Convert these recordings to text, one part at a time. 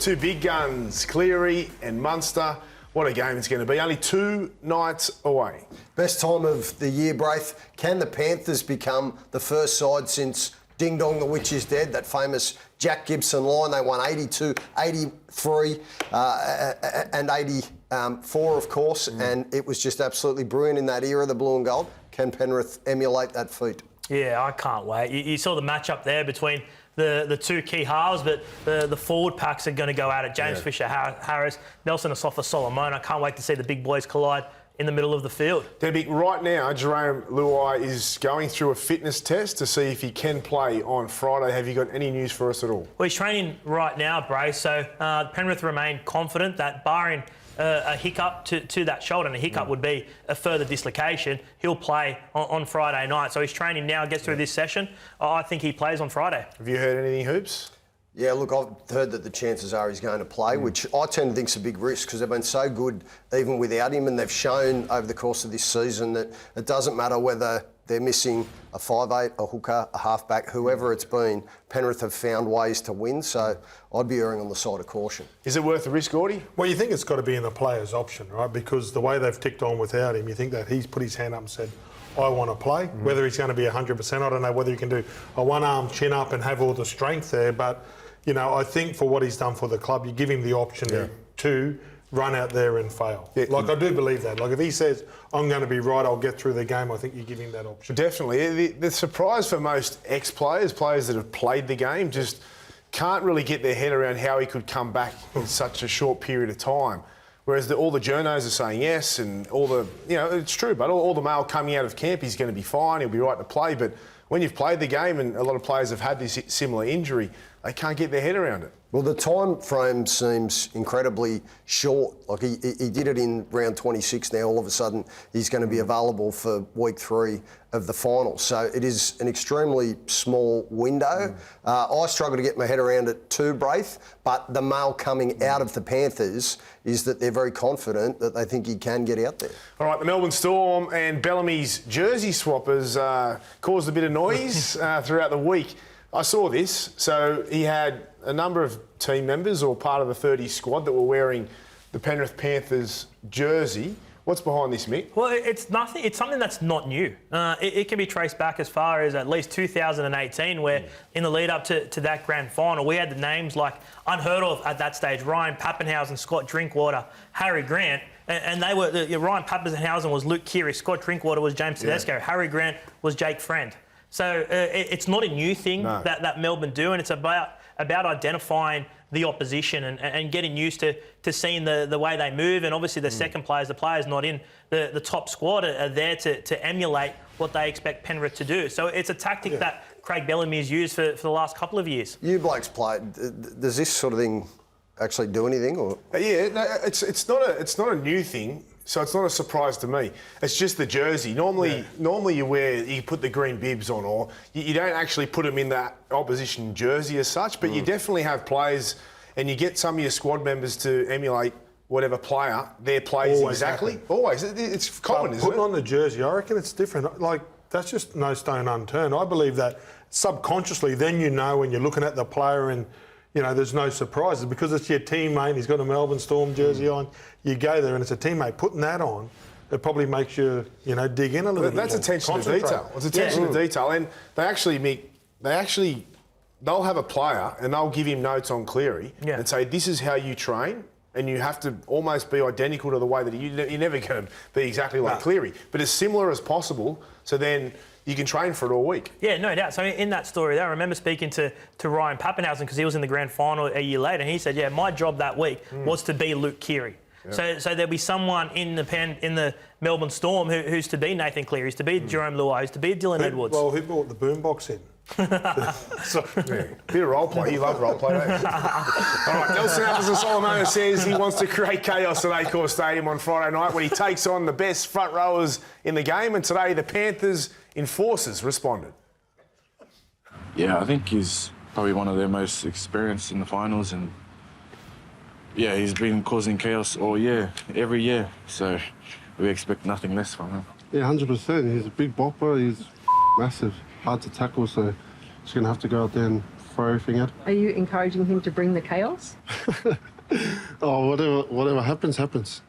two big guns, Cleary and Munster. What a game it's going to be. Only 2 nights away. Best time of the year, Braith. Can the Panthers become the first side since Ding Dong the Witch is Dead, that famous Jack Gibson line? They won 82, 83 and 84, of course, and it was just absolutely brilliant in that era, the blue and gold. Can Penrith emulate that feat? Yeah, I can't wait. You saw the match-up there between the two key halves, but the forward packs are going to go at it. James Fisher-Harris, Nelson Asafa-Solomon. I can't wait to see the big boys collide in the middle of the field. Debbie, right now, Jerome Luai is going through a fitness test to see if he can play on Friday. Have you got any news for us at all? Well, he's training right now, Brace, so Penrith remain confident that barring a hiccup to that shoulder, and a hiccup would be a further dislocation, he'll play on Friday night. So he's training now, gets through this session. I think he plays on Friday. Have you heard anything, Hoops? Yeah, look, I've heard that the chances are he's going to play, which I tend to think is a big risk because they've been so good even without him, and they've shown over the course of this season that it doesn't matter whether they're missing a 5'8", a hooker, a halfback, whoever it's been, Penrith have found ways to win, so I'd be erring on the side of caution. Is it worth the risk, Gordy? Well, you think it's got to be in the player's option, right? Because the way they've ticked on without him, you think that he's put his hand up and said, I want to play. Whether he's going to be 100%, I don't know whether he can do a one-arm chin-up and have all the strength there, but, you know, I think for what he's done for the club, you give him the option to run out there and fail. Yeah. Like, I do believe that. Like, if he says, I'm going to be right, I'll get through the game, I think you give him that option. Definitely. The surprise for most ex-players, players that have played the game, just can't really get their head around how he could come back in such a short period of time. Whereas all the journos are saying yes, and all the, you know, it's true, but all the mail coming out of camp, he's going to be fine, he'll be right to play. But when you've played the game, and a lot of players have had this similar injury, they can't get their head around it. Well, the time frame seems incredibly short. Like he did it in round 26. Now all of a sudden he's going to be available for week 3 of the final. So it is an extremely small window. I struggle to get my head around it too, Braith. But the mail coming out of the Panthers is that they're very confident that they think he can get out there. All right, the Melbourne Storm and Bellamy's jersey swappers caused a bit of noise throughout the week. I saw this. So he had a number of team members or part of the 30 squad that were wearing the Penrith Panthers jersey. What's behind this, Mick? Well, it's nothing. It's something that's not new. It can be traced back as far as at least 2018, where in the lead up to that grand final, we had the names like unheard of at that stage: Ryan Pappenhausen, Scott Drinkwater, Harry Grant. And they were Ryan Pappenhausen was Luke Keary, Scott Drinkwater was James Tedesco, Harry Grant was Jake Friend. So it's not a new thing that Melbourne do, and it's about identifying the opposition and getting used to seeing the way they move. And obviously the second players, the players not in the top squad, are there to emulate what they expect Penrith to do. So it's a tactic that Craig Bellamy has used for the last couple of years. You blokes played. Does this sort of thing actually do anything? Or yeah, no, it's not a new thing. So it's not a surprise to me. It's just the jersey. Normally you put the green bibs on, or you don't actually put them in that opposition jersey as such, but you definitely have players, and you get some of your squad members to emulate whatever player their plays exactly. Always. It's common, isn't it? Putting on the jersey, I reckon it's different. Like, that's just no stone unturned. I believe that subconsciously, then you know when you're looking at the player and, you know, there's no surprises because it's your teammate. He's got a Melbourne Storm jersey on. You go there and it's a teammate. Putting that on, it probably makes you, you know, dig in a little bit. That's attention to detail. It's attention to detail. And they'll have a player and they'll give him notes on Cleary and say, this is how you train. And you have to almost be identical to the way that you're never going to be exactly like Cleary, but as similar as possible. So then you can train for it all week. Yeah, no doubt. So in that story there, I remember speaking to Ryan Pappenhausen because he was in the grand final a year later, and he said, my job that week was to be Luke Keary. Yeah. So there'll be someone in the Melbourne Storm who's to be Nathan Cleary, who's to be Jerome Luai, who's to be Dylan Edwards. Well, who brought the boombox in? Bit of role play. You love role play, don't you? All right, Nelson Asafa-Solomon says he wants to create chaos at Accor Stadium on Friday night when he takes on the best front rowers in the game, and today the Panthers enforcers responded. Yeah, I think he's probably one of their most experienced in the finals, and yeah, he's been causing chaos all year, every year, so we expect nothing less from him. Yeah, 100%. He's a big bopper, he's massive, hard to tackle, so he's going to have to go out there and throw everything at him. Are you encouraging him to bring the chaos? Oh, whatever happens, happens.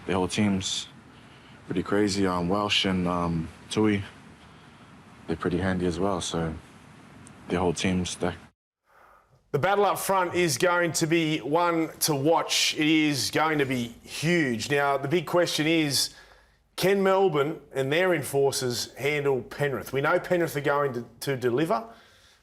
The whole team's pretty crazy. Welsh and Tui, they're pretty handy as well. So the whole team's stacked. The battle up front is going to be one to watch. It is going to be huge. Now, the big question is, can Melbourne and their enforcers handle Penrith? We know Penrith are going to deliver,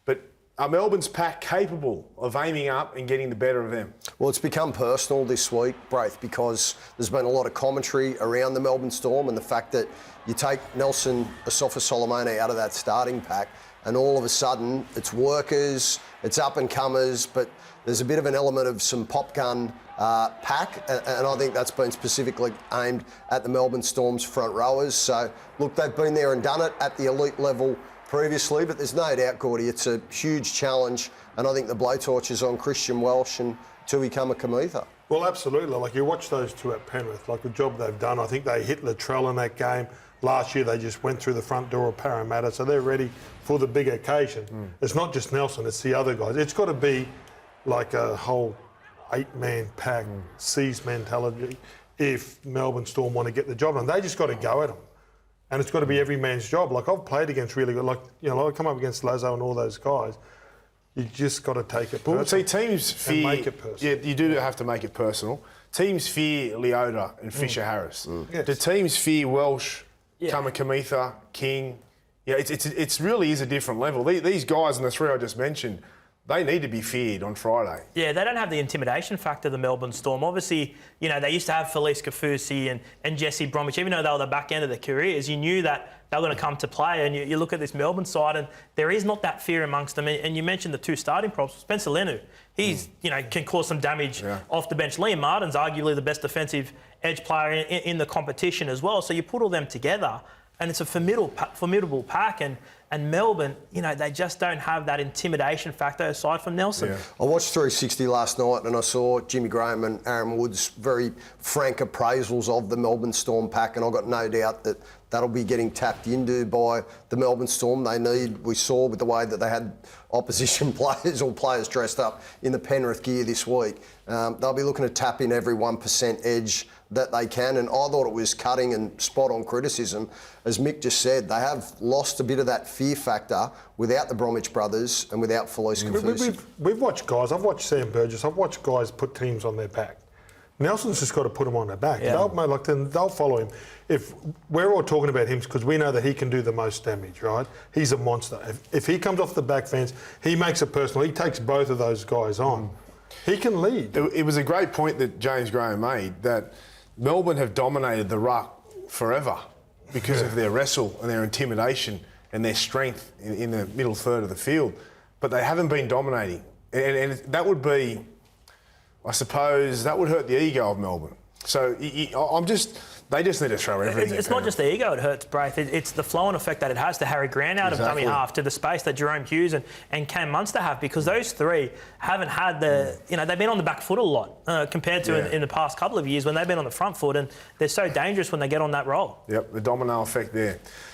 but are Melbourne's pack capable of aiming up and getting the better of them? Well, it's become personal this week, Braith, because there's been a lot of commentary around the Melbourne Storm and the fact that you take Nelson Asofa-Solomone out of that starting pack and all of a sudden it's workers, it's up-and-comers, but there's a bit of an element of some pop gun pack, and I think that's been specifically aimed at the Melbourne Storm's front rowers. So, look, they've been there and done it at the elite level previously, but there's no doubt, Gordy, it's a huge challenge, and I think the blowtorch is on Christian Welsh and Tui Kamikamica. Well, absolutely. Like, you watch those two at Penrith, like the job they've done. I think they hit Latrell in that game. Last year, they just went through the front door of Parramatta, so they're ready for the big occasion. It's not just Nelson, it's the other guys. It's got to be like a whole 8-man pack, siege mentality if Melbourne Storm want to get the job done. They just got to go at them. And it's got to be every man's job. Like, I've played against really good, like, you know, I come up against Lazo and all those guys. You just got to take it personal. Well, see, teams fear... make it personal. Yeah, you do have to make it personal. Teams fear Leota and Fisher-Harris. Yes. Do teams fear Welsh, Kamikamica, King? Yeah, it's really is a different level. These guys and the three I just mentioned, they need to be feared on Friday. Yeah, they don't have the intimidation factor, the Melbourne Storm. Obviously, you know, they used to have Felice Kafusi and Jesse Bromwich. Even though they were the back end of their careers, you knew that they were going to come to play. And you look at this Melbourne side, and there is not that fear amongst them. And you mentioned the two starting props. Spencer Lenu, he's, you know, can cause some damage off the bench. Liam Martin's arguably the best defensive edge player in the competition as well. So you put all them together, and it's a formidable pack. And Melbourne, you know, they just don't have that intimidation factor aside from Nelson. Yeah. I watched 360 last night and I saw Jimmy Graham and Aaron Wood's very frank appraisals of the Melbourne Storm pack, and I've got no doubt that that'll be getting tapped into by the Melbourne Storm. We saw with the way that they had opposition players or players dressed up in the Penrith gear this week. They'll be looking to tap in every 1% edge that they can, and I thought it was cutting and spot on criticism. As Mick just said, they have lost a bit of that fear factor without the Bromwich brothers and without Felice Kafusi. We've watched guys, I've watched Sam Burgess, I've watched guys put teams on their back. Nelson's just got to put them on their back. Yeah. They'll follow him. If we're all talking about him because we know that he can do the most damage, right? He's a monster. If he comes off the back fence, he makes it personal. He takes both of those guys on. He can lead. It was a great point that James Graham made, that Melbourne have dominated the ruck forever because of their wrestle and their intimidation and their strength in the middle third of the field. But they haven't been dominating. And that would be, I suppose, that would hurt the ego of Melbourne. So they just need to throw everything. It's not just the ego it hurts, Braith. It's the flow-on effect that it has to Harry Grant out of dummy half, to the space that Jerome Hughes and Cam Munster have, because those three haven't had the... You know, they've been on the back foot a lot compared to in the past couple of years when they've been on the front foot, and they're so dangerous when they get on that roll. Yep, the domino effect there.